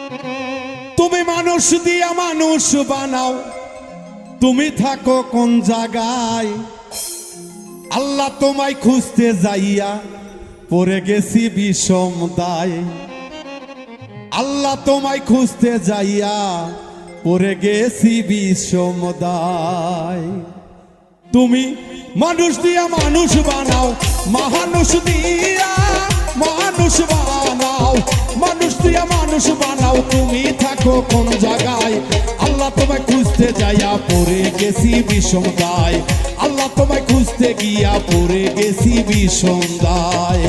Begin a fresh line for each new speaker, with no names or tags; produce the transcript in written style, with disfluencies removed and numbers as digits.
তুমি মানুষ দিয়া মানুষ বানাও, তুমি থাকো কোন জায়গায়? আল্লাহ তোমায় খুঁজতে যাইয়া পড়ে গেছি বিষম দায়। আল্লাহ তোমায় খুঁজতে যাইয়া পড়ে গেছি বিষম দায়। তুমি মানুষ দিয়া মানুষ বানাও, মানুষ দিয়া মানুষ বানাও, মানুষ দিয়া মানুষ বানাও, তুমি থাকো কোন জায়গায়? আল্লাহ তোমায় খুঁজতে যাইয়া পড়ে গেছি বিষম দায়। আল্লাহ তোমায় খুঁজতে গিয়া পড়ে গেছি বিষম দায়।